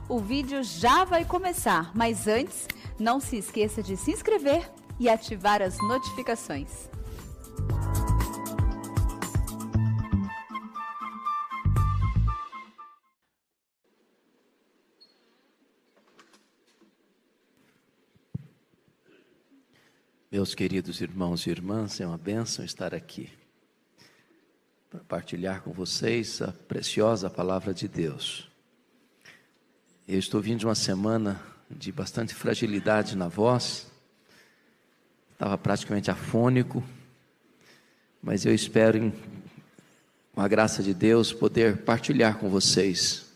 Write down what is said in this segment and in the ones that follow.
O vídeo já vai começar, mas antes, não se esqueça de se inscrever e ativar as notificações. Meus queridos irmãos e irmãs, é uma bênção estar aqui para partilhar com vocês a preciosa palavra de Deus. Eu estou vindo de uma semana de bastante fragilidade na voz, estava praticamente afônico, mas eu espero, com a graça de Deus, poder partilhar com vocês,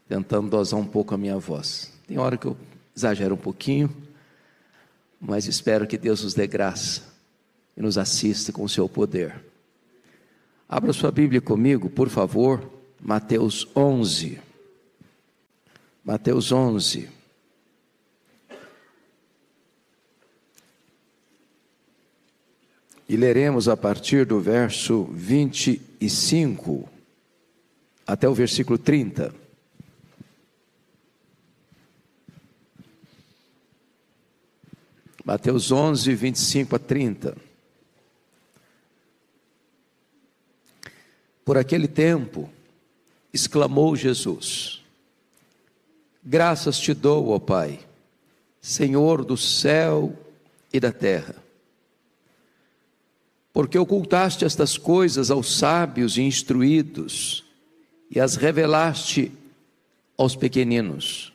tentando dosar um pouco a minha voz. Tem hora que eu exagero um pouquinho, mas espero que Deus nos dê graça e nos assista com o seu poder. Abra sua Bíblia comigo, por favor, Mateus 11. Mateus 11. E leremos a partir do verso 25 até o versículo 30. Mateus 11, 25 a 30. Por aquele tempo, exclamou Jesus: graças te dou, ó Pai, Senhor do céu e da terra, porque ocultaste estas coisas aos sábios e instruídos e as revelaste aos pequeninos.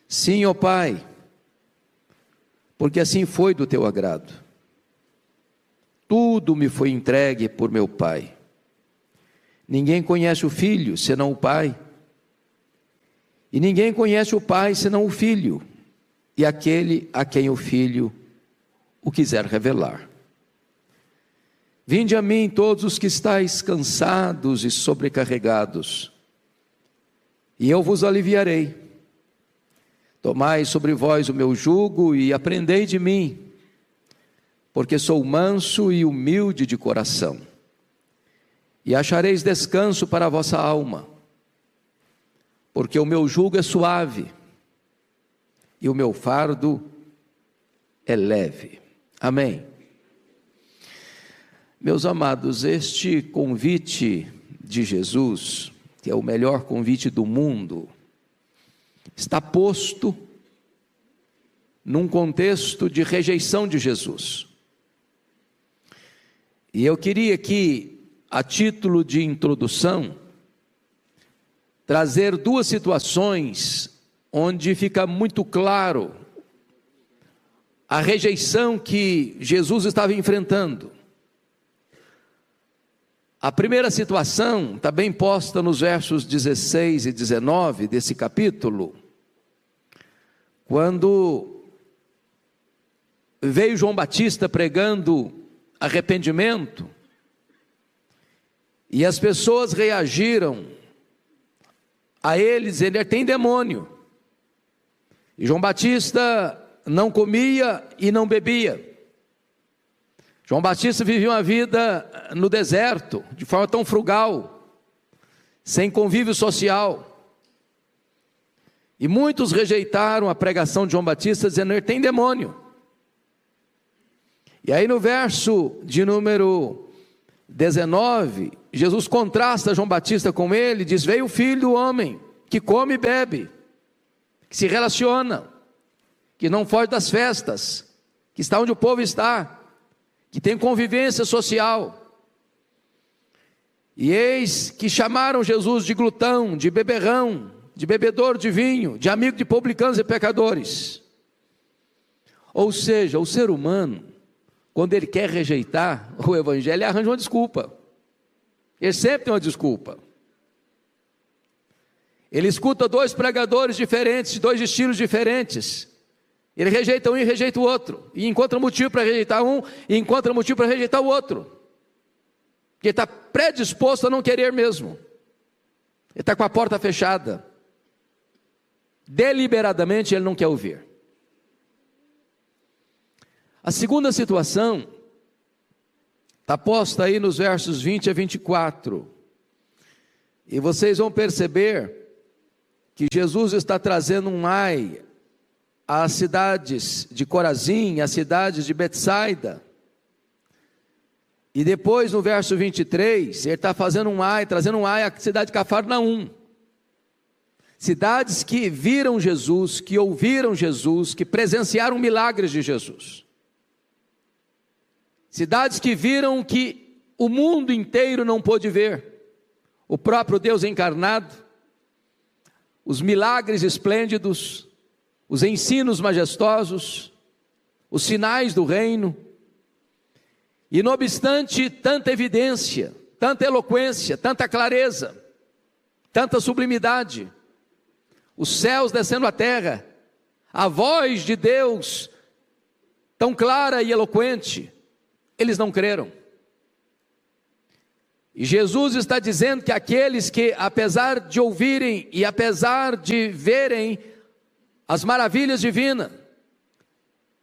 Sim, ó Pai, porque assim foi do teu agrado. Tudo me foi entregue por meu Pai. Ninguém conhece o Filho, senão o Pai. E ninguém conhece o Pai, senão o Filho, e aquele a quem o Filho o quiser revelar. Vinde a mim todos os que estáis cansados e sobrecarregados, e eu vos aliviarei. Tomai sobre vós o meu jugo e aprendei de mim, porque sou manso e humilde de coração, e achareis descanso para a vossa alma, porque o meu jugo é suave e o meu fardo é leve. Amém. Meus amados, este convite de Jesus, que é o melhor convite do mundo, está posto num contexto de rejeição de Jesus. E eu queria aqui, a título de introdução, trazer duas situações onde fica muito claro a rejeição que Jesus estava enfrentando. A primeira situação está bem posta nos versos 16 e 19 desse capítulo, quando veio João Batista pregando arrependimento, e as pessoas reagiram a ele, dizendo: ele tem demônio. E João Batista não comia e não bebia. João Batista vivia uma vida no deserto, de forma tão frugal, sem convívio social. E muitos rejeitaram a pregação de João Batista, dizendo: ele tem demônio. E aí no verso de número 19, Jesus contrasta João Batista com ele, diz: veio o filho do homem, que come e bebe, que se relaciona, que não foge das festas, que está onde o povo está, que tem convivência social. E eis que chamaram Jesus de glutão, de beberrão, de bebedor de vinho, de amigo de publicanos e pecadores. Ou seja, o ser humano, quando ele quer rejeitar o evangelho, ele arranja uma desculpa. Ele sempre tem uma desculpa. Ele escuta dois pregadores diferentes, de dois estilos diferentes. Ele rejeita um e rejeita o outro, e encontra motivo para rejeitar um, e encontra motivo para rejeitar o outro, porque ele está predisposto a não querer mesmo, ele está com a porta fechada, deliberadamente ele não quer ouvir. A segunda situação está posta aí nos versos 20 a 24, e vocês vão perceber que Jesus está trazendo um ai às cidades de Corazim, às cidades de Betsaida. E depois no verso 23, ele está fazendo um ai, trazendo um ai à cidade de Cafarnaum. Cidades que viram Jesus, que ouviram Jesus, que presenciaram milagres de Jesus. Cidades que viram que o mundo inteiro não pôde ver. O próprio Deus encarnado, os milagres esplêndidos, os ensinos majestosos, os sinais do reino. E não obstante tanta evidência, tanta eloquência, tanta clareza, tanta sublimidade, os céus descendo à terra, a voz de Deus tão clara e eloquente, eles não creram. E Jesus está dizendo que aqueles que, apesar de ouvirem e apesar de verem as maravilhas divinas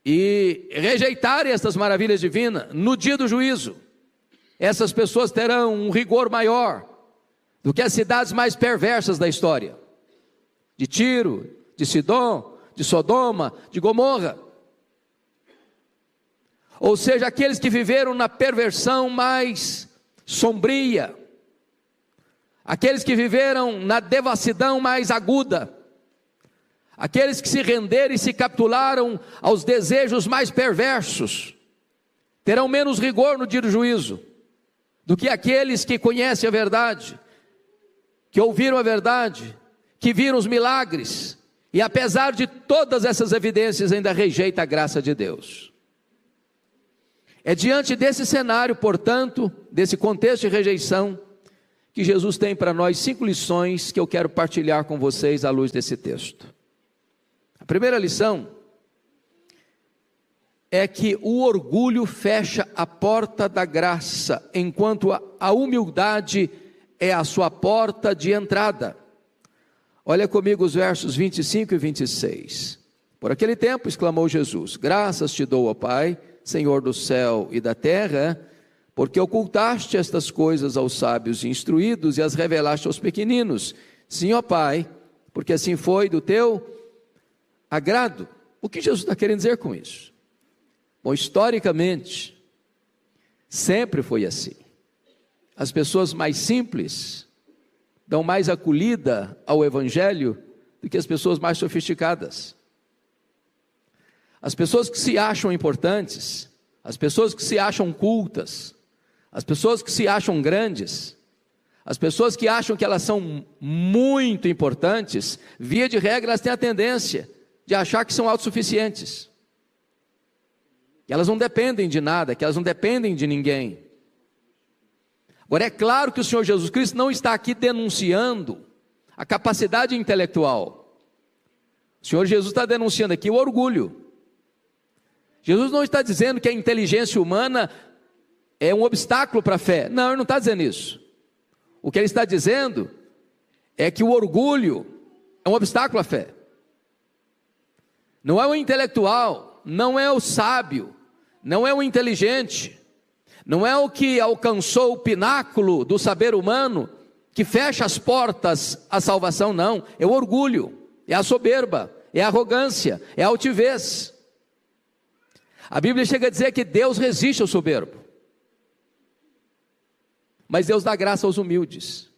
e rejeitarem essas maravilhas divinas, no dia do juízo, essas pessoas terão um rigor maior do que as cidades mais perversas da história, de Tiro, de Sidom, de Sodoma, de Gomorra. Ou seja, aqueles que viveram na perversão mais sombria, aqueles que viveram na devassidão mais aguda, aqueles que se renderam e se capitularam aos desejos mais perversos, terão menos rigor no dia do juízo, do que aqueles que conhecem a verdade, que ouviram a verdade, que viram os milagres, e apesar de todas essas evidências ainda rejeita a graça de Deus. É diante desse cenário, portanto, desse contexto de rejeição, que Jesus tem para nós 5 lições que eu quero partilhar com vocês à luz desse texto. A primeira lição é que o orgulho fecha a porta da graça, enquanto a humildade é a sua porta de entrada. Olha comigo os versos 25 e 26. Por aquele tempo exclamou Jesus: graças te dou, ó Pai, Senhor do céu e da terra, porque ocultaste estas coisas aos sábios e instruídos e as revelaste aos pequeninos. Sim, ó Pai, porque assim foi do teu agrado. O que Jesus está querendo dizer com isso? Bom, historicamente, sempre foi assim. As pessoas mais simples dão mais acolhida ao Evangelho do que as pessoas mais sofisticadas. As pessoas que se acham importantes, as pessoas que se acham cultas, as pessoas que se acham grandes, as pessoas que acham que elas são muito importantes, via de regra elas têm a tendência de achar que são autossuficientes, que elas não dependem de nada, que elas não dependem de ninguém. Agora é claro que o Senhor Jesus Cristo não está aqui denunciando a capacidade intelectual. O Senhor Jesus está denunciando aqui o orgulho. Jesus não está dizendo que a inteligência humana é um obstáculo para a fé. Não, ele não está dizendo isso. O que ele está dizendo é que o orgulho é um obstáculo à fé. Não é o intelectual, não é o sábio, não é o inteligente, não é o que alcançou o pináculo do saber humano que fecha as portas à salvação, não. É o orgulho, é a soberba, é a arrogância, é a altivez. A Bíblia chega a dizer que Deus resiste ao soberbo, mas Deus dá graça aos humildes.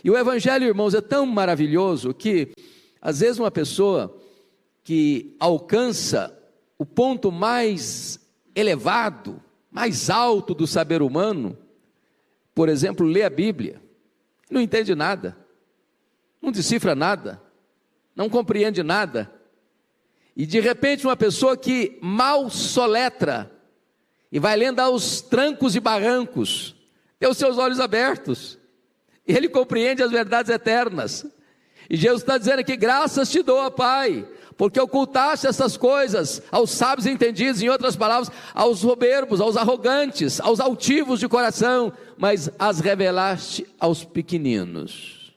E o Evangelho, irmãos, é tão maravilhoso que às vezes uma pessoa que alcança o ponto mais elevado, mais alto do saber humano, por exemplo, lê a Bíblia, não entende nada, não decifra nada, não compreende nada, e de repente uma pessoa que mal soletra, e vai lendo aos trancos e barrancos, tem os seus olhos abertos, e ele compreende as verdades eternas, e Jesus está dizendo aqui: graças te dou, ó Pai, porque ocultaste essas coisas aos sábios entendidos, em outras palavras, aos soberbos, aos arrogantes, aos altivos de coração, mas as revelaste aos pequeninos.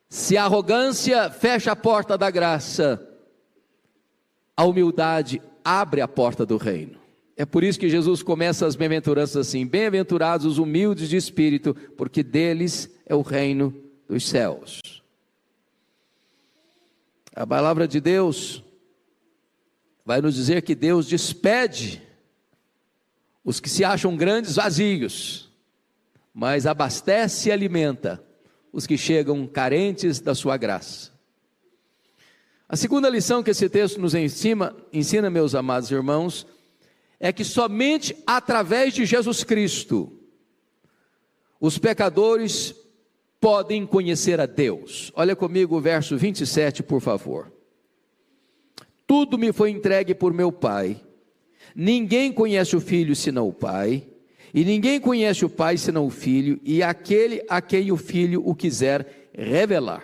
Se a arrogância fecha a porta da graça, a humildade abre a porta do reino. É por isso que Jesus começa as bem-aventuranças assim: bem-aventurados os humildes de espírito, porque deles é o reino dos céus. A palavra de Deus vai nos dizer que Deus despede os que se acham grandes vazios, mas abastece e alimenta os que chegam carentes da sua graça. A segunda lição que esse texto nos ensina, meus amados irmãos, é que somente através de Jesus Cristo, os pecadores podem conhecer a Deus. Olha comigo o verso 27, por favor. Tudo me foi entregue por meu Pai. Ninguém conhece o Filho senão o Pai, e ninguém conhece o Pai senão o Filho, e aquele a quem o Filho o quiser revelar.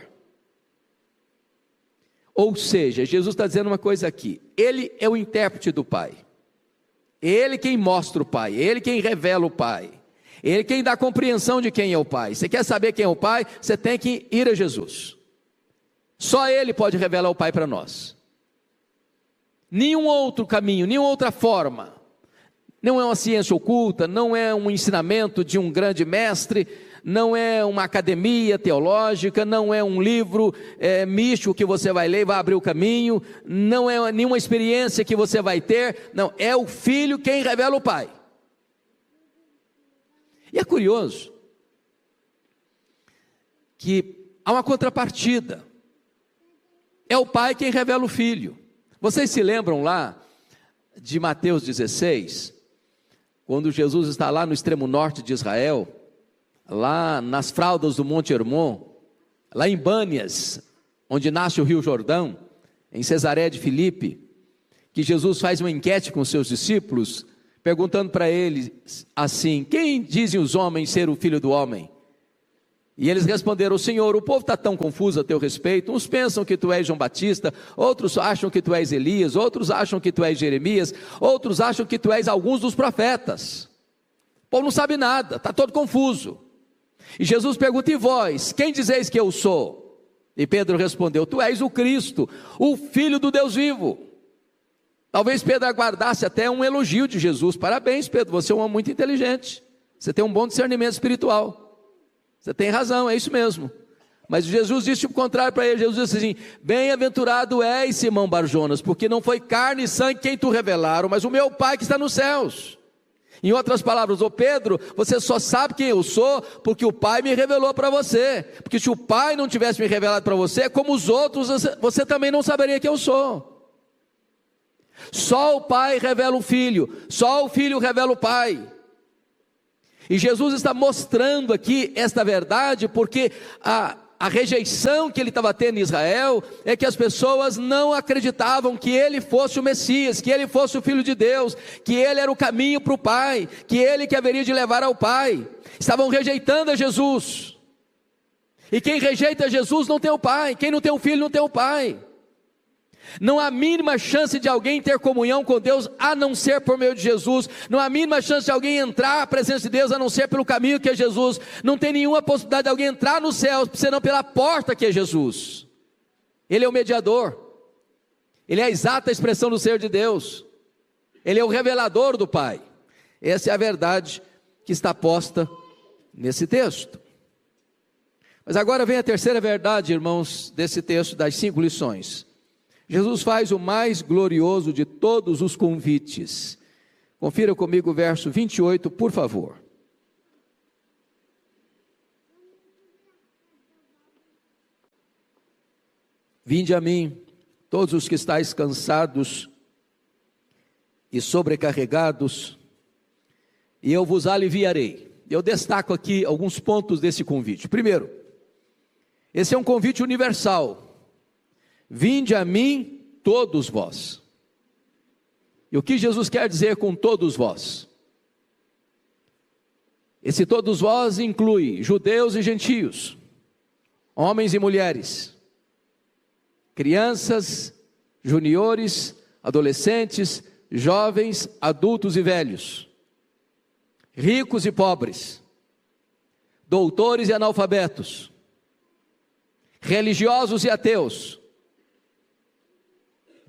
Ou seja, Jesus está dizendo uma coisa aqui: Ele é o intérprete do Pai, Ele quem mostra o Pai, Ele quem revela o Pai, Ele quem dá compreensão de quem é o Pai. Você quer saber quem é o Pai? Você tem que ir a Jesus. Só Ele pode revelar o Pai para nós. Nenhum outro caminho, nenhuma outra forma. Não é uma ciência oculta, não é um ensinamento de um grande mestre, não é uma academia teológica, não é um livro místico que você vai ler e vai abrir o caminho, não é nenhuma experiência que você vai ter, não, é o Filho quem revela o Pai. E é curioso que há uma contrapartida, é o Pai quem revela o Filho. Vocês se lembram lá de Mateus 16, quando Jesus está lá no extremo norte de Israel, lá nas fraldas do Monte Hermon, lá em Bânias, onde nasce o Rio Jordão, em Cesaré de Filipe, que Jesus faz uma enquete com os seus discípulos, perguntando para eles assim: quem dizem os homens ser o Filho do Homem? E eles responderam: Senhor, o povo está tão confuso a teu respeito, uns pensam que tu és João Batista, outros acham que tu és Elias, outros acham que tu és Jeremias, outros acham que tu és alguns dos profetas. O povo não sabe nada, está todo confuso. E Jesus pergunta: e vós, quem dizeis que eu sou? E Pedro respondeu: tu és o Cristo, o Filho do Deus vivo. Talvez Pedro aguardasse até um elogio de Jesus: parabéns, Pedro, você é um homem muito inteligente, você tem um bom discernimento espiritual. Você tem razão, é isso mesmo. Mas Jesus disse o contrário para ele. Jesus disse assim: bem-aventurado és, Simão Barjonas, porque não foi carne e sangue quem tu revelaram, mas o meu Pai que está nos céus. Em outras palavras, ô Pedro, você só sabe quem eu sou porque o Pai me revelou para você. Porque se o Pai não tivesse me revelado para você, como os outros, você também não saberia quem eu sou. Só o Pai revela o Filho, só o Filho revela o Pai. E Jesus está mostrando aqui esta verdade, porque a rejeição que ele estava tendo em Israel, é que as pessoas não acreditavam que ele fosse o Messias, que ele fosse o Filho de Deus, que ele era o caminho para o Pai, que ele que haveria de levar ao Pai. Estavam rejeitando a Jesus, e quem rejeita Jesus não tem o Pai, quem não tem o Filho não tem o Pai. Não há mínima chance de alguém ter comunhão com Deus a não ser por meio de Jesus. Não há mínima chance de alguém entrar à presença de Deus a não ser pelo caminho que é Jesus. Não tem nenhuma possibilidade de alguém entrar nos céus senão pela porta que é Jesus. Ele é o mediador, ele é a exata expressão do ser de Deus, ele é o revelador do Pai. Essa é a verdade que está posta nesse texto. Mas agora vem a terceira verdade, irmãos, desse texto das 5 lições. Jesus faz o mais glorioso de todos os convites. Confira comigo o verso 28, por favor. Vinde a mim, todos os que estáis cansados e sobrecarregados, e eu vos aliviarei. Eu destaco aqui alguns pontos desse convite. Primeiro, esse é um convite universal. Vinde a mim, todos vós. E o que Jesus quer dizer com todos vós? Esse todos vós inclui judeus e gentios, homens e mulheres, crianças, juniores, adolescentes, jovens, adultos e velhos, ricos e pobres, doutores e analfabetos, religiosos e ateus,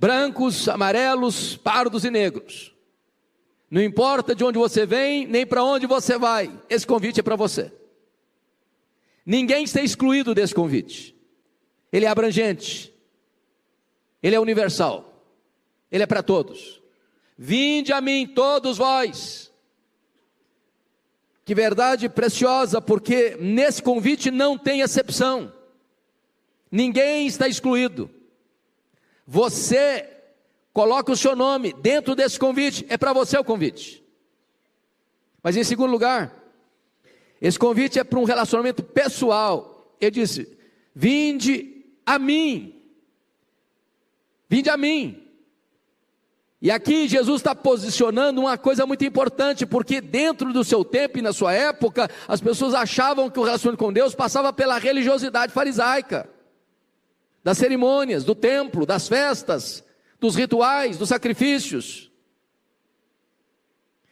brancos, amarelos, pardos e negros. Não importa de onde você vem, nem para onde você vai, esse convite é para você. Ninguém está excluído desse convite. Ele é abrangente, ele é universal, ele é para todos. Vinde a mim todos vós. Que verdade preciosa, porque nesse convite não tem exceção. Ninguém está excluído. Você coloca o seu nome dentro desse convite, é para você o convite. Mas em segundo lugar, esse convite é para um relacionamento pessoal. Ele disse: vinde a mim. Vinde a mim. E aqui Jesus está posicionando uma coisa muito importante, porque dentro do seu tempo e na sua época, as pessoas achavam que o relacionamento com Deus passava pela religiosidade farisaica, das cerimônias, do templo, das festas, dos rituais, dos sacrifícios.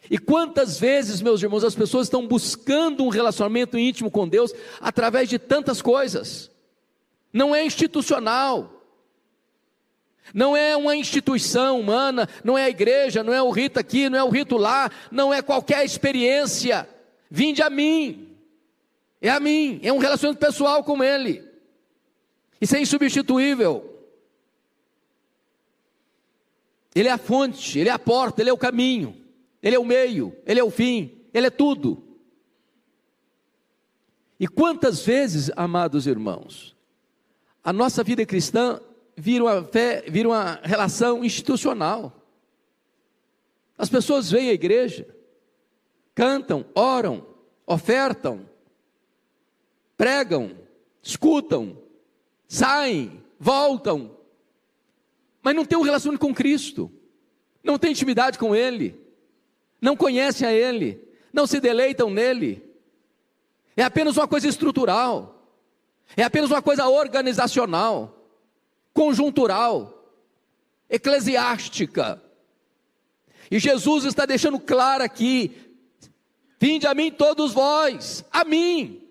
E quantas vezes, meus irmãos, as pessoas estão buscando um relacionamento íntimo com Deus através de tantas coisas. Não é institucional, não é uma instituição humana, não é a igreja, não é o rito aqui, não é o rito lá, não é qualquer experiência. Vinde a mim, é um relacionamento pessoal com Ele. Isso é insubstituível. Ele é a fonte, Ele é a porta, Ele é o caminho, Ele é o meio, Ele é o fim, Ele é tudo. E quantas vezes, amados irmãos, a nossa vida cristã vira uma relação institucional. As pessoas vêm à igreja, cantam, oram, ofertam, pregam, escutam, saem, voltam, mas não tem um relacionamento com Cristo, não tem intimidade com Ele, não conhecem a Ele, não se deleitam nele. É apenas uma coisa estrutural, é apenas uma coisa organizacional, conjuntural, eclesiástica. E Jesus está deixando claro aqui: vinde a mim todos vós. A mim,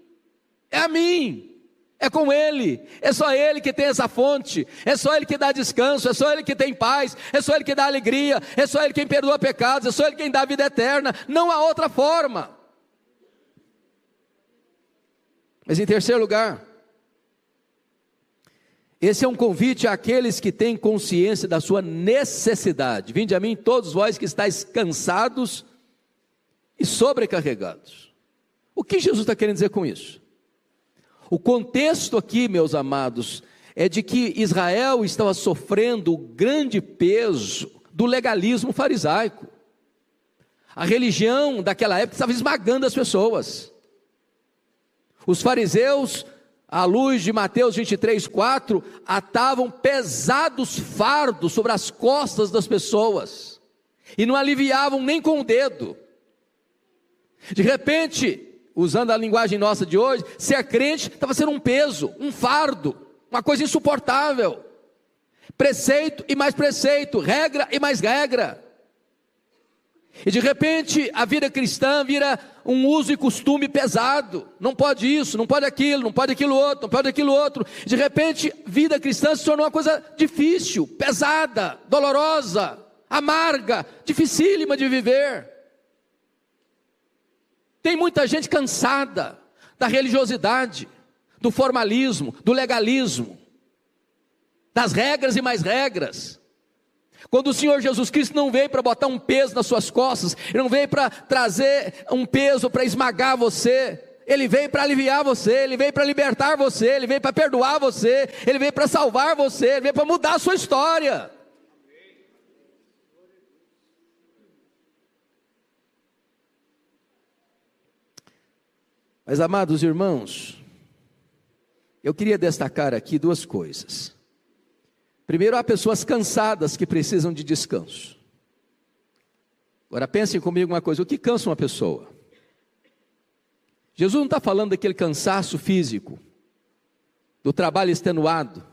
é com Ele, é só Ele que tem essa fonte, é só Ele que dá descanso, é só Ele que tem paz, é só Ele que dá alegria, é só Ele quem perdoa pecados, é só Ele quem dá vida eterna, não há outra forma. Mas em terceiro lugar, esse é um convite àqueles que têm consciência da sua necessidade. Vinde a mim todos vós que estáis cansados e sobrecarregados. O que Jesus está querendo dizer com isso? O contexto aqui, meus amados, é de que Israel estava sofrendo o grande peso do legalismo farisaico. A religião daquela época estava esmagando as pessoas. Os fariseus, à luz de Mateus 23:4, atavam pesados fardos sobre as costas das pessoas, e não aliviavam nem com o dedo. De repente, usando a linguagem nossa de hoje, ser crente estava sendo um peso, um fardo, uma coisa insuportável. Preceito e mais preceito, regra e mais regra. E de repente a vida cristã vira um uso e costume pesado. Não pode isso, não pode aquilo, não pode aquilo outro, não pode aquilo outro. De repente vida cristã se tornou uma coisa difícil, pesada, dolorosa, amarga, dificílima de viver. Tem muita gente cansada da religiosidade, do formalismo, do legalismo, das regras e mais regras. Quando o Senhor Jesus Cristo não veio para botar um peso nas suas costas, Ele não veio para trazer um peso para esmagar você, Ele veio para aliviar você, Ele veio para libertar você, Ele veio para perdoar você, Ele veio para salvar você, Ele veio para mudar a sua história. Mas, amados irmãos, eu queria destacar aqui duas coisas. Primeiro, há pessoas cansadas que precisam de descanso. Agora pensem comigo uma coisa: o que cansa uma pessoa? Jesus não está falando daquele cansaço físico, do trabalho extenuado.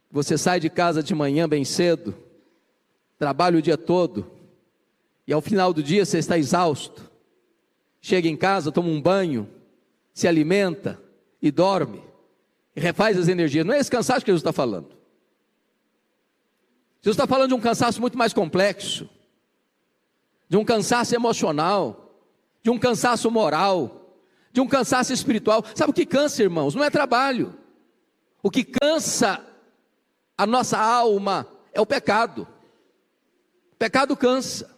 Você sai de casa de manhã bem cedo, trabalha o dia todo, e ao final do dia você está exausto. Chega em casa, toma um banho, se alimenta e dorme, e refaz as energias. Não é esse cansaço que Jesus está falando. Jesus está falando de um cansaço muito mais complexo, de um cansaço emocional, de um cansaço moral, de um cansaço espiritual. Sabe o que cansa, irmãos? Não é trabalho. O que cansa a nossa alma é o pecado. O pecado cansa.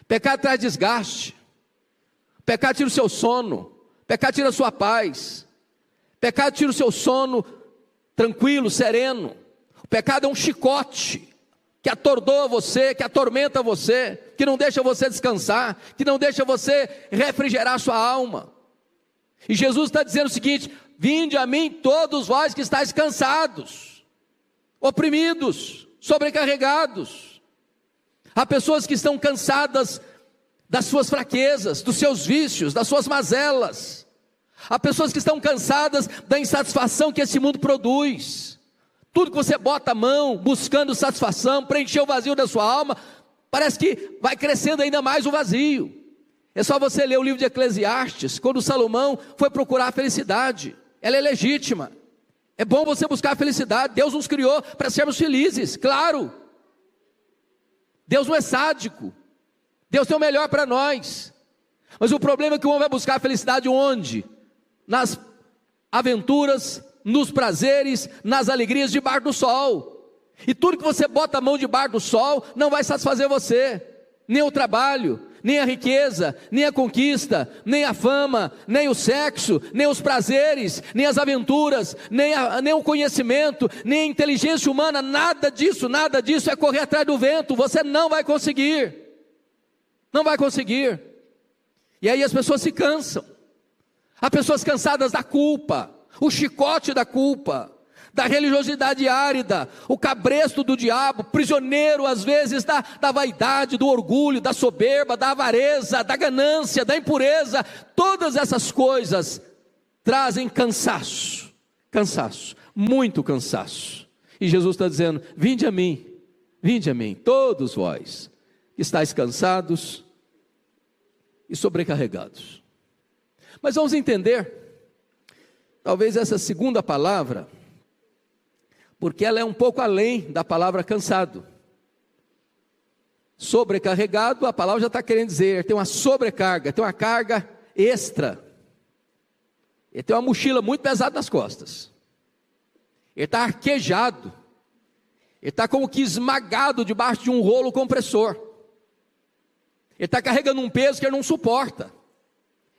O pecado traz desgaste. O pecado tira o seu sono. O pecado tira a sua paz. O pecado tira o seu sono tranquilo, sereno. O pecado é um chicote que atordoa você, que atormenta você, que não deixa você descansar, que não deixa você refrigerar sua alma. E Jesus está dizendo o seguinte: vinde a mim todos vós que estáis cansados, oprimidos, sobrecarregados. Há pessoas que estão cansadas das suas fraquezas, dos seus vícios, das suas mazelas. Há pessoas que estão cansadas da insatisfação que esse mundo produz. Tudo que você bota a mão, buscando satisfação, preencher o vazio da sua alma, parece que vai crescendo ainda mais o vazio. É só você ler o livro de Eclesiastes, quando Salomão foi procurar a felicidade. Ela é legítima. É bom você buscar a felicidade. Deus nos criou para sermos felizes, claro. Deus não é sádico. Deus tem o melhor para nós. Mas o problema é que o homem vai buscar a felicidade onde? Nas aventuras, nos prazeres, nas alegrias debaixo do sol. E tudo que você bota a mão debaixo do sol não vai satisfazer você. Nem o trabalho, nem a riqueza, nem a conquista, nem a fama, nem o sexo, nem os prazeres, nem as aventuras, nem o conhecimento, nem a inteligência humana. Nada disso é correr atrás do vento. Você não vai conseguir. Não vai conseguir. E aí as pessoas se cansam. Há pessoas cansadas da culpa, o chicote da culpa, da religiosidade árida, o cabresto do diabo, prisioneiro às vezes da vaidade, do orgulho, da soberba, da avareza, da ganância, da impureza. Todas essas coisas trazem cansaço, muito cansaço. E Jesus está dizendo: vinde a mim, todos vós que estáis cansados e sobrecarregados. Mas vamos entender, talvez essa segunda palavra, porque ela é um pouco além da palavra cansado. Sobrecarregado, a palavra já está querendo dizer, tem uma sobrecarga, tem uma carga extra. Ele tem uma mochila muito pesada nas costas. Ele está arquejado. Ele está como que esmagado debaixo de um rolo compressor. Ele está carregando um peso que ele não suporta.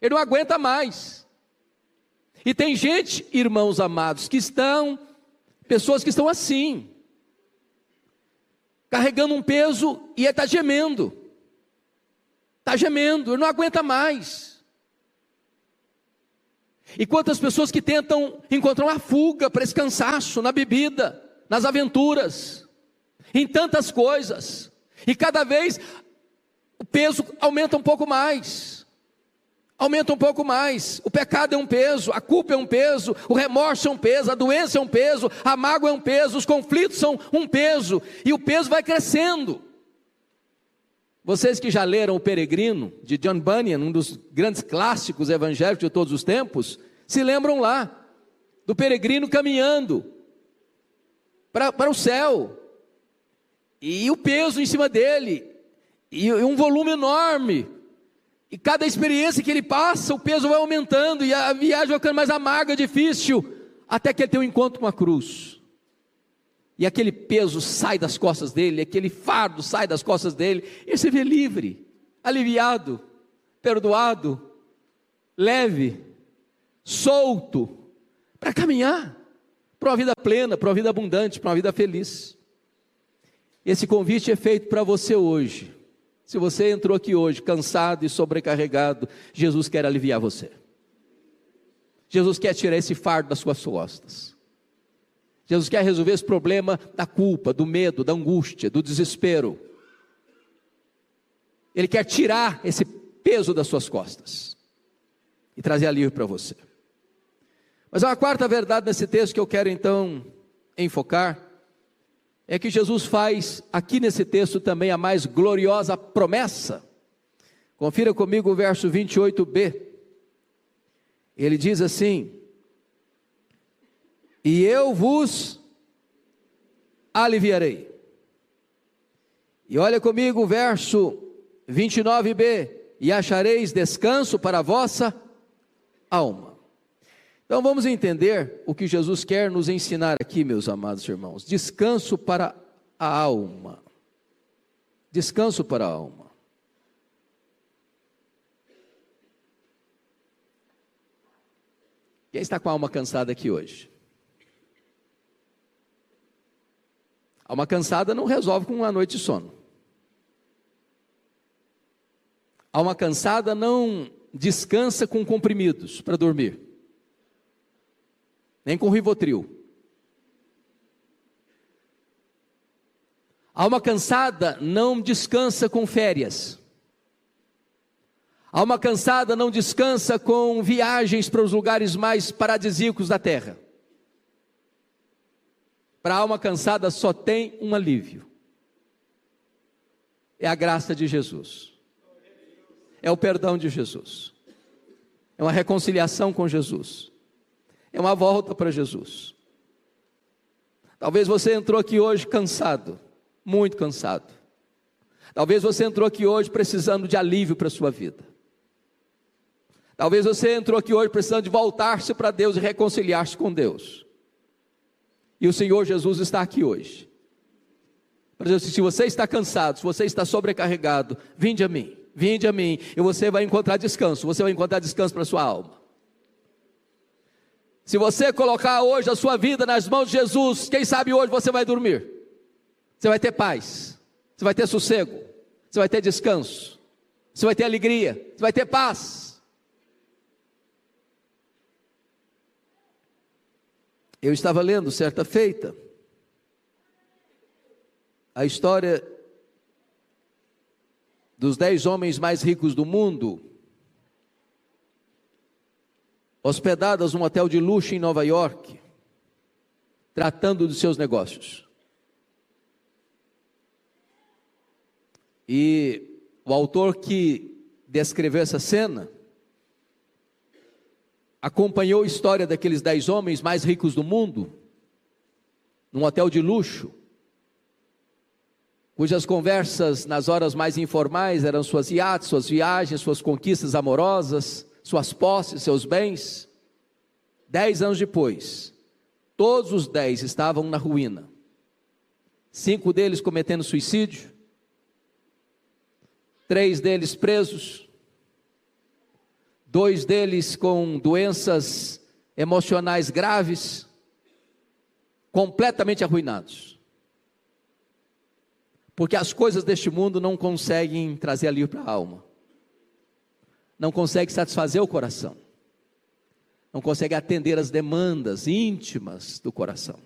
Ele não aguenta mais. E tem gente, irmãos amados, pessoas que estão assim, carregando um peso e ele está gemendo, ele não aguenta mais. E quantas pessoas que tentam encontrar uma fuga para esse cansaço, na bebida, nas aventuras, em tantas coisas, e cada vez o peso aumenta um pouco mais. O pecado é um peso, a culpa é um peso, o remorso é um peso, a doença é um peso, a mágoa é um peso, os conflitos são um peso, e o peso vai crescendo. Vocês que já leram O Peregrino, de John Bunyan, um dos grandes clássicos evangélicos de todos os tempos, se lembram lá, do peregrino caminhando para o céu, e o peso em cima dele, e um volume enorme. E cada experiência que ele passa, o peso vai aumentando, e a viagem vai ficando mais amarga, difícil, até que ele tem um encontro com a cruz. E aquele peso sai das costas dele, aquele fardo sai das costas dele, e ele se vê livre, aliviado, perdoado, leve, solto, para caminhar para uma vida plena, para uma vida abundante, para uma vida feliz. Esse convite é feito para você hoje. Se você entrou aqui hoje cansado e sobrecarregado, Jesus quer aliviar você. Jesus quer tirar esse fardo das suas costas. Jesus quer resolver esse problema da culpa, do medo, da angústia, do desespero. Ele quer tirar esse peso das suas costas e trazer alívio para você. Mas há uma quarta verdade nesse texto que eu quero então enfocar. É que Jesus faz aqui nesse texto também a mais gloriosa promessa. Confira comigo o verso 28b. Ele diz assim: e eu vos aliviarei. E olha comigo o verso 29b. E achareis descanso para a vossa alma. Então vamos entender o que Jesus quer nos ensinar aqui, meus amados irmãos. Descanso para a alma. Descanso para a alma. Quem está com a alma cansada aqui hoje? Alma cansada não resolve com uma noite de sono. Alma cansada não descansa com comprimidos para dormir, nem com Rivotril. Alma cansada não descansa com férias. Alma cansada não descansa com viagens para os lugares mais paradisíacos da terra. Para a alma cansada só tem um alívio. É a graça de Jesus. É o perdão de Jesus. É uma reconciliação com Jesus. É uma volta para Jesus. Talvez você entrou aqui hoje cansado, muito cansado. Talvez você entrou aqui hoje precisando de alívio para a sua vida. Talvez você entrou aqui hoje precisando de voltar-se para Deus e reconciliar-se com Deus. E o Senhor Jesus está aqui hoje. Por exemplo, se você está cansado, se você está sobrecarregado, vinde a mim, e você vai encontrar descanso, você vai encontrar descanso para a sua alma. Se você colocar hoje a sua vida nas mãos de Jesus, quem sabe hoje você vai dormir, você vai ter paz, você vai ter sossego, você vai ter descanso, você vai ter alegria, você vai ter paz. Eu estava lendo certa feita a história dos 10 homens mais ricos do mundo, hospedados num hotel de luxo em Nova York, tratando dos seus negócios. E o autor que descreveu essa cena acompanhou a história daqueles 10 homens mais ricos do mundo, num hotel de luxo, cujas conversas nas horas mais informais eram suas iates, suas viagens, suas conquistas amorosas, suas posses, seus bens. 10 anos depois, todos os 10 estavam na ruína. 5 deles cometendo suicídio, 3 deles presos, 2 deles com doenças emocionais graves, completamente arruinados. Porque as coisas deste mundo não conseguem trazer alívio para a alma, não conseguem satisfazer o coração, não conseguem atender as demandas íntimas do coração.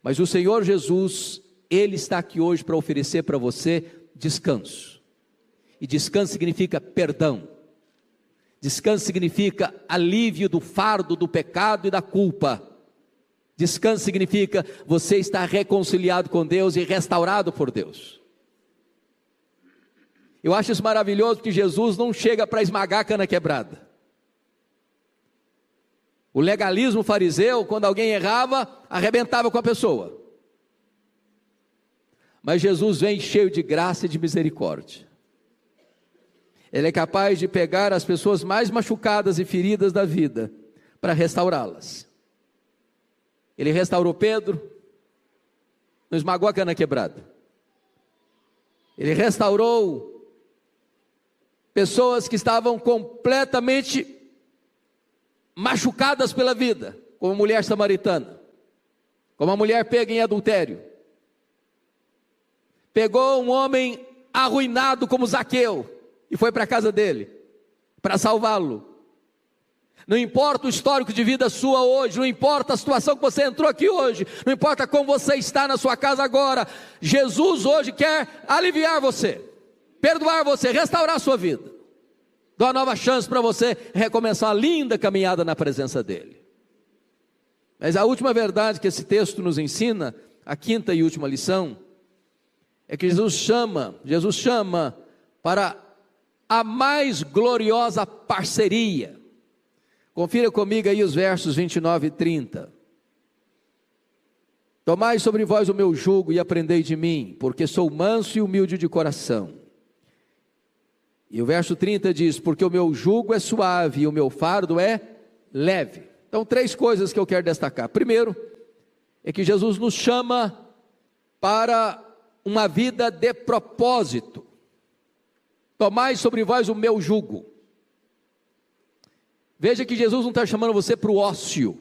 Mas o Senhor Jesus, Ele está aqui hoje para oferecer para você descanso. E descanso significa perdão. Descanso significa alívio do fardo do pecado e da culpa. Descanso significa você estar reconciliado com Deus e restaurado por Deus. Eu acho isso maravilhoso, porque Jesus não chega para esmagar a cana quebrada. O legalismo fariseu, quando alguém errava, arrebentava com a pessoa. Mas Jesus vem cheio de graça e de misericórdia. Ele é capaz de pegar as pessoas mais machucadas e feridas da vida para restaurá-las. Ele restaurou Pedro, não esmagou a cana quebrada. Ele restaurou pessoas que estavam completamente machucadas pela vida, como a mulher samaritana, como a mulher pega em adultério. Pegou um homem arruinado como Zaqueu e foi para a casa dele, para salvá-lo. Não importa o histórico de vida sua hoje, não importa a situação que você entrou aqui hoje, não importa como você está na sua casa agora, Jesus hoje quer aliviar você, perdoar você, restaurar a sua vida, dar uma nova chance para você recomeçar uma linda caminhada na presença dele. Mas a última verdade que esse texto nos ensina, a quinta e última lição, é que Jesus chama para a mais gloriosa parceria. Confira comigo aí os versos 29 e 30. Tomai sobre vós o meu jugo e aprendei de mim, porque sou manso e humilde de coração, E o verso 30 diz: porque o meu jugo é suave e o meu fardo é leve. Então, 3 coisas que eu quero destacar. Primeiro, é que Jesus nos chama para uma vida de propósito. Tomai sobre vós o meu jugo. Veja que Jesus não está chamando você para o ócio,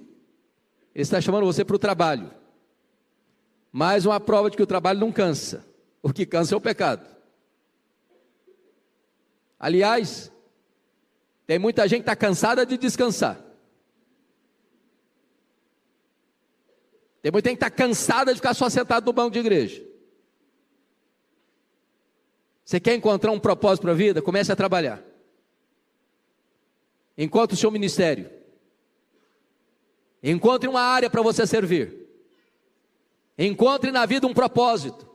Ele está chamando você para o trabalho. Mais uma prova de que o trabalho não cansa. O que cansa é o pecado. Aliás, tem muita gente que está cansada de descansar. Tem muita gente que está cansada de ficar só sentado no banco de igreja. Você quer encontrar um propósito para a vida? Comece a trabalhar. Encontre o seu ministério. Encontre uma área para você servir. Encontre na vida um propósito.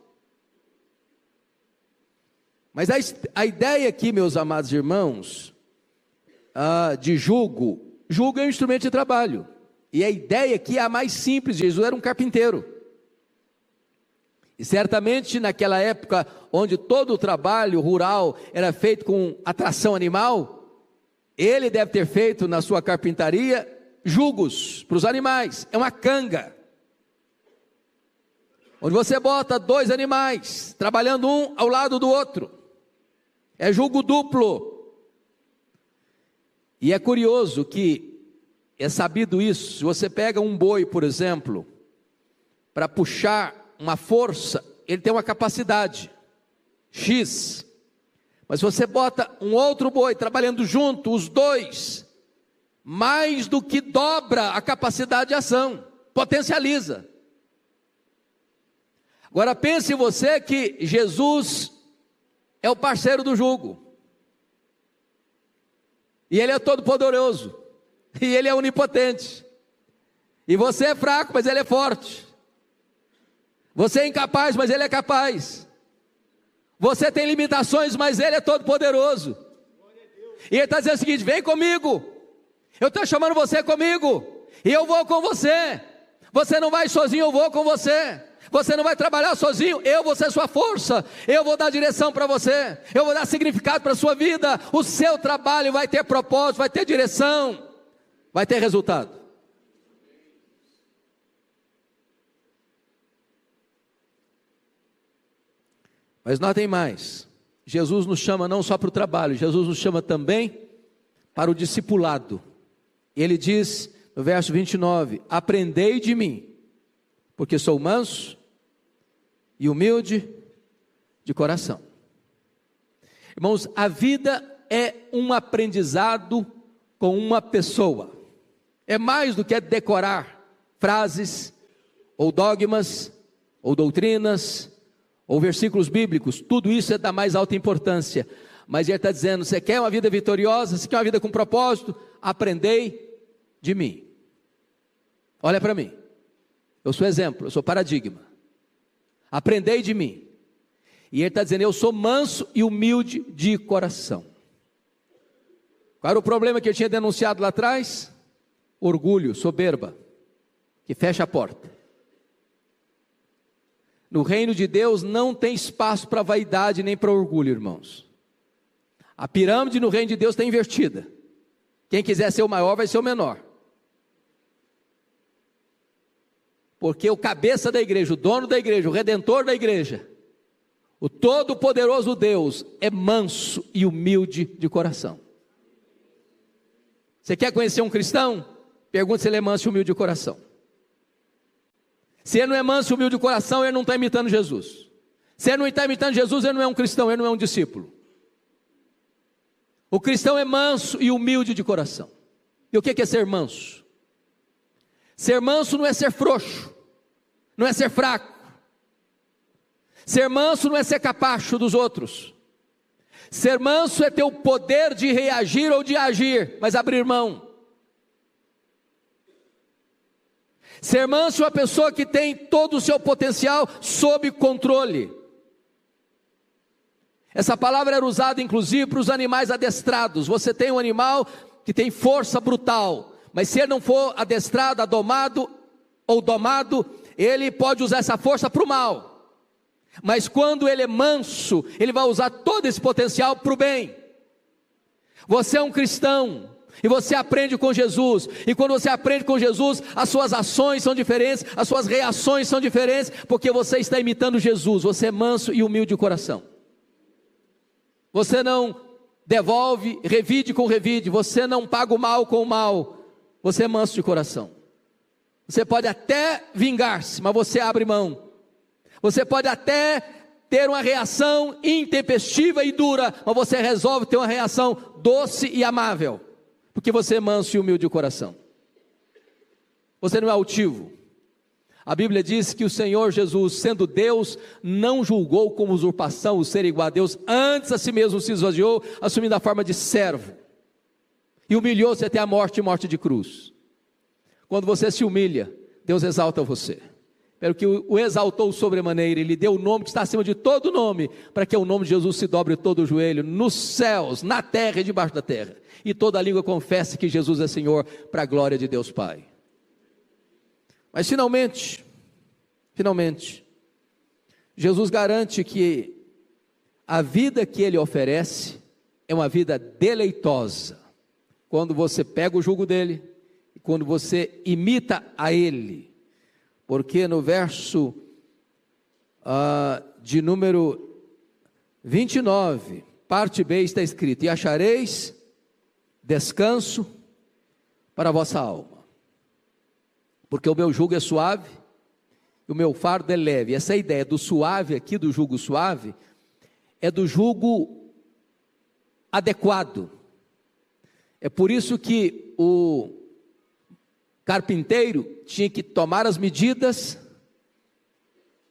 Mas a ideia aqui, meus amados irmãos, de jugo é um instrumento de trabalho. E a ideia aqui é a mais simples. Jesus era um carpinteiro. E certamente naquela época, onde todo o trabalho rural era feito com atração animal, ele deve ter feito na sua carpintaria jugos para os animais. É uma canga, onde você bota 2 animais, trabalhando um ao lado do outro. É jugo duplo. E é curioso que é sabido isso. Se você pega um boi, por exemplo, para puxar uma força, ele tem uma capacidade X. Mas se você bota um outro boi trabalhando junto, os 2, mais do que dobra a capacidade de ação, potencializa. Agora pense você que Jesus é o parceiro do jugo, e Ele é todo poderoso, e Ele é onipotente, e você é fraco, mas Ele é forte. Você é incapaz, mas Ele é capaz. Você tem limitações, mas Ele é todo poderoso. E Ele está dizendo o seguinte: vem comigo, eu estou chamando você comigo, e eu vou com você. Você não vai sozinho, eu vou com você. Você não vai trabalhar sozinho, eu vou ser sua força. Eu vou dar direção para você, eu vou dar significado para a sua vida. O seu trabalho vai ter propósito, vai ter direção, vai ter resultado. Mas notem mais, Jesus nos chama não só para o trabalho, Jesus nos chama também para o discipulado. Ele diz no verso 29, aprendei de mim, porque sou manso e humilde de coração. Irmãos, a vida é um aprendizado com uma pessoa. É mais do que decorar frases, ou dogmas, ou doutrinas, ou versículos bíblicos. Tudo isso é da mais alta importância. Mas Ele está dizendo: você quer uma vida vitoriosa, você quer uma vida com propósito? Aprendei de mim. Olha para mim. Eu sou exemplo, eu sou paradigma. Aprendei de mim. E Ele está dizendo: eu sou manso e humilde de coração. Qual era o problema que eu tinha denunciado lá atrás? Orgulho, soberba, que fecha a porta. No reino de Deus não tem espaço para vaidade nem para orgulho, irmãos. A pirâmide no reino de Deus está invertida. Quem quiser ser o maior vai ser o menor. Porque o cabeça da igreja, o dono da igreja, o redentor da igreja, o todo-poderoso Deus é manso e humilde de coração. Você quer conhecer um cristão? Pergunta se ele é manso e humilde de coração. Se ele não é manso e humilde de coração, ele não está imitando Jesus. Se ele não está imitando Jesus, ele não é um cristão, ele não é um discípulo. O cristão é manso e humilde de coração. E o que é ser manso? Ser manso não é ser frouxo, não é ser fraco. Ser manso não é ser capacho dos outros. Ser manso é ter o poder de reagir ou de agir, mas abrir mão. Ser manso é uma pessoa que tem todo o seu potencial sob controle. Essa palavra era usada inclusive para os animais adestrados. Você tem um animal que tem força brutal, mas se ele não for adestrado, adomado ou domado, ele pode usar essa força para o mal. Mas quando ele é manso, ele vai usar todo esse potencial para o bem. Você é um cristão, e você aprende com Jesus, e quando você aprende com Jesus, as suas ações são diferentes, as suas reações são diferentes, porque você está imitando Jesus. Você é manso e humilde de coração. Você não devolve, revide com revide, você não paga o mal com o mal, você é manso de coração. Você pode até vingar-se, mas você abre mão. Você pode até ter uma reação intempestiva e dura, mas você resolve ter uma reação doce e amável, porque você é manso e humilde de coração. Você não é altivo. A Bíblia diz que o Senhor Jesus, sendo Deus, não julgou como usurpação o ser igual a Deus, antes a si mesmo se esvaziou, assumindo a forma de servo, e humilhou-se até a morte e morte de cruz. Quando você se humilha, Deus exalta você. Pelo que o exaltou sobremaneira, Ele deu o nome que está acima de todo nome, para que o nome de Jesus se dobre todo o joelho, nos céus, na terra e debaixo da terra, e toda língua confesse que Jesus é Senhor, para a glória de Deus Pai. Mas finalmente, Jesus garante que a vida que Ele oferece é uma vida deleitosa, quando você pega o jugo dEle, e quando você imita a Ele. Porque no verso de número 29, parte B, está escrito: e achareis descanso para a vossa alma, porque o meu jugo é suave, e o meu fardo é leve. Essa ideia do suave aqui, do jugo suave, é do jugo adequado. É por isso que o carpinteiro tinha que tomar as medidas,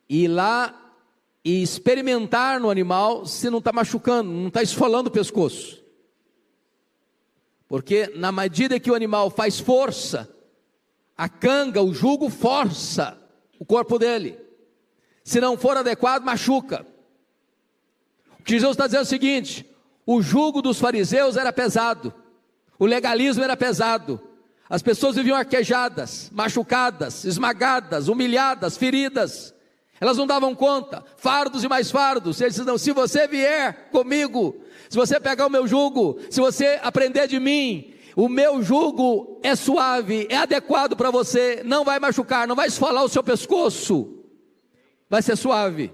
e ir lá e experimentar no animal se não está machucando, não está esfolando o pescoço. Porque na medida que o animal faz força, a canga, o jugo força o corpo dele. Se não for adequado, machuca. O que Jesus está dizendo é o seguinte: o jugo dos fariseus era pesado, o legalismo era pesado. As pessoas viviam arquejadas, machucadas, esmagadas, humilhadas, feridas. Elas não davam conta, fardos e mais fardos. Eles diziam: se você vier comigo, se você pegar o meu jugo, se você aprender de mim, o meu jugo é suave, é adequado para você, não vai machucar, não vai esfolar o seu pescoço, vai ser suave,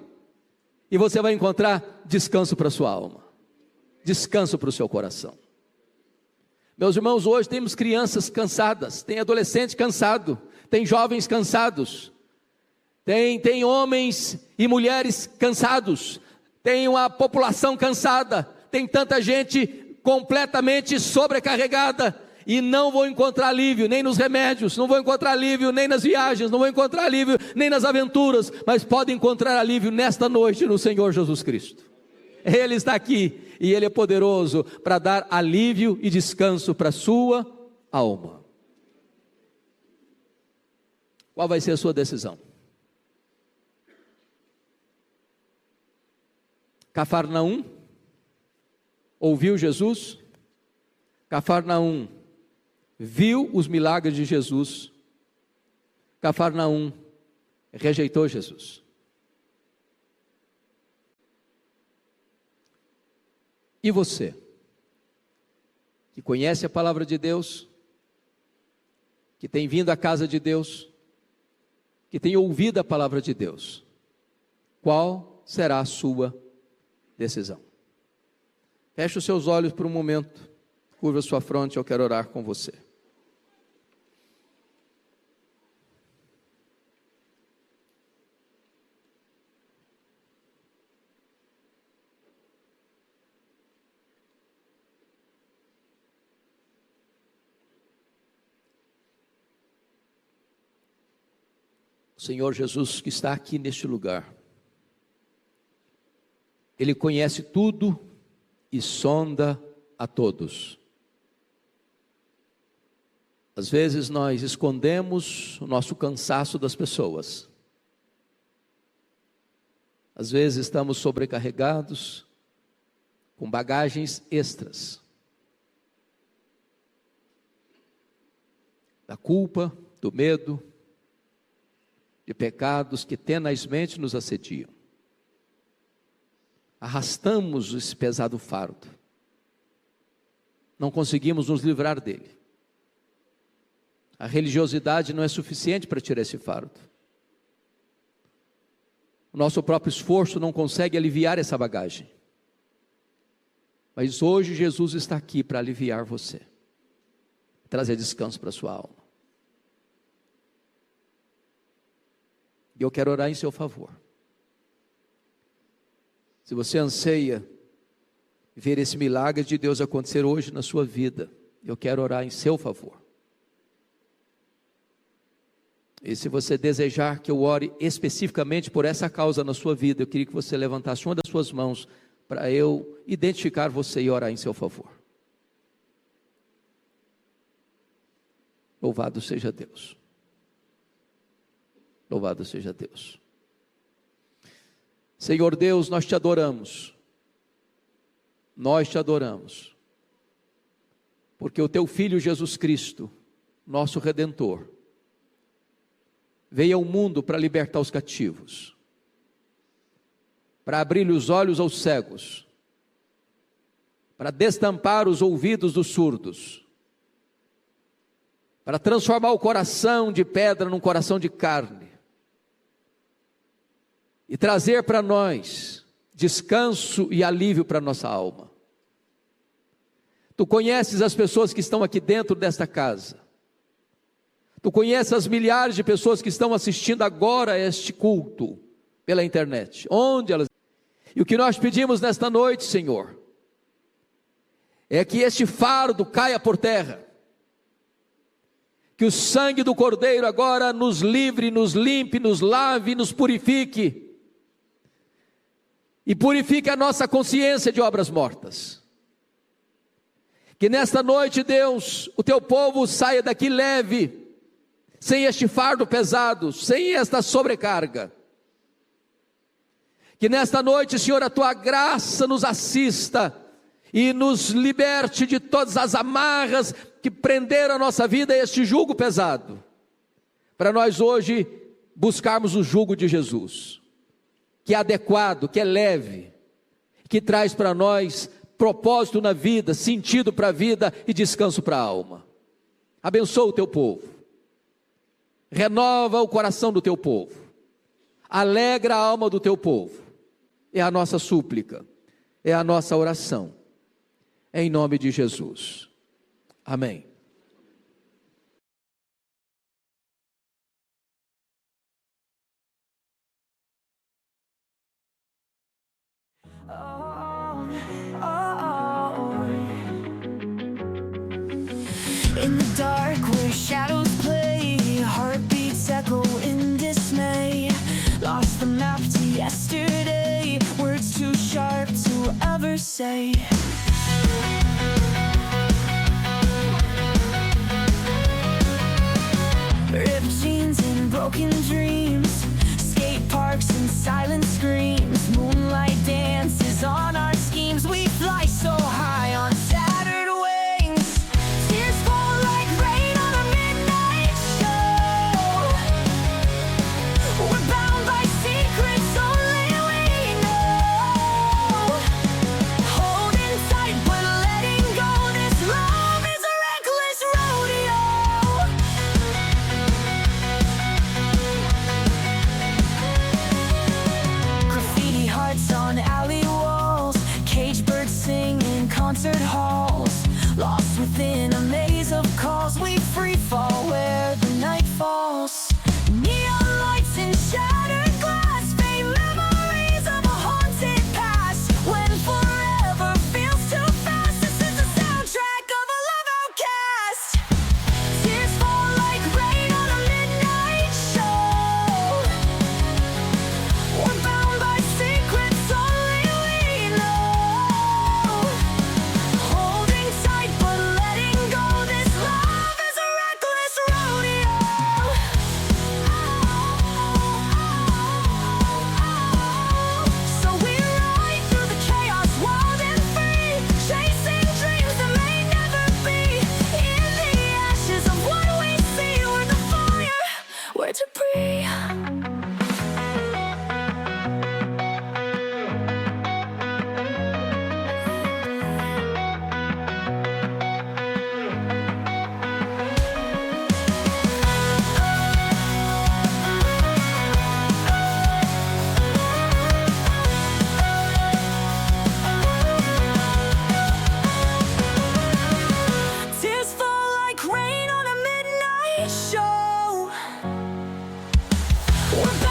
e você vai encontrar descanso para a sua alma, descanso para o seu coração. Meus irmãos, hoje temos crianças cansadas, tem adolescente cansado, tem jovens cansados, tem homens e mulheres cansados, tem uma população cansada, tem tanta gente completamente sobrecarregada, e não vão encontrar alívio nem nos remédios, não vão encontrar alívio nem nas viagens, não vão encontrar alívio nem nas aventuras, mas podem encontrar alívio nesta noite no Senhor Jesus Cristo. Ele está aqui, e Ele é poderoso para dar alívio e descanso para a sua alma. Qual vai ser a sua decisão? Cafarnaum ouviu Jesus, Cafarnaum viu os milagres de Jesus, Cafarnaum rejeitou Jesus. E você, que conhece a palavra de Deus, que tem vindo à casa de Deus, que tem ouvido a palavra de Deus, qual será a sua decisão? Feche os seus olhos por um momento, curva a sua fronte, eu quero orar com você. O Senhor Jesus que está aqui neste lugar, Ele conhece tudo e sonda a todos. Às vezes nós escondemos o nosso cansaço das pessoas. Às vezes estamos sobrecarregados, com bagagens extras, da culpa, do medo, de pecados que tenazmente nos assediam. Arrastamos esse pesado fardo. não conseguimos nos livrar dele. A religiosidade não é suficiente para tirar esse fardo. O nosso próprio esforço não consegue aliviar essa bagagem. Mas hoje Jesus está aqui para aliviar você, trazer descanso para a sua alma. E eu quero orar em seu favor. Se você anseia ver esse milagre de Deus acontecer hoje na sua vida, eu quero orar em seu favor. E se você desejar que eu ore especificamente por essa causa na sua vida, eu queria que você levantasse uma das suas mãos para eu identificar você e orar em seu favor. Louvado seja Deus. Louvado seja Deus. Senhor Deus, nós te adoramos. Nós te adoramos. Porque o teu Filho Jesus Cristo, nosso Redentor, veio ao mundo para libertar os cativos, para abrir os olhos aos cegos, para destampar os ouvidos dos surdos, para transformar o coração de pedra num coração de carne, e trazer para nós descanso e alívio para a nossa alma. Tu conheces as pessoas que estão aqui dentro desta casa, tu conheces as milhares de pessoas que estão assistindo agora este culto pela internet, onde elas... E o que nós pedimos nesta noite, Senhor, é que este fardo caia por terra, que o sangue do Cordeiro agora nos livre, nos limpe, nos lave, nos purifique, e purifique a nossa consciência de obras mortas. Que nesta noite, Deus, o teu povo saia daqui leve, sem este fardo pesado, sem esta sobrecarga. Que nesta noite, Senhor, a tua graça nos assista e nos liberte de todas as amarras que prenderam a nossa vida a este jugo pesado, para nós hoje buscarmos o jugo de Jesus, que é adequado, que é leve, que traz para nós propósito na vida, sentido para a vida e descanso para a alma. Abençoa o teu povo, renova o coração do teu povo, alegra a alma do teu povo. É a nossa súplica, é a nossa oração, em nome de Jesus, amém. In the dark where shadows play, heartbeats echo in dismay. Lost the map to yesterday, words too sharp to ever say. Ripped jeans and broken dreams, skate parks and silent screams. Moonlight dances on our schemes, we fly so high on shattered wings. Tears fall like rain on a midnight show. We're bound by secrets only we know. Holding tight but letting go, this love is a reckless rodeo. Graffiti hearts on alley walls, cage birds sing in concert halls. Lost within a maze of calls, we free fall where the night falls. Neon lights and shattered glass, faint memories of a haunted past. When forever feels too fast, this is the soundtrack of a love outcast. Tears fall like rain on a midnight show. We're bound by secrets only we know. Holding tight but letting go, this love is a reckless rodeo. So we ride through the chaos, wild and free, chasing dreams that may never be. In the ashes of what we see, we're the fire, we're debris. We're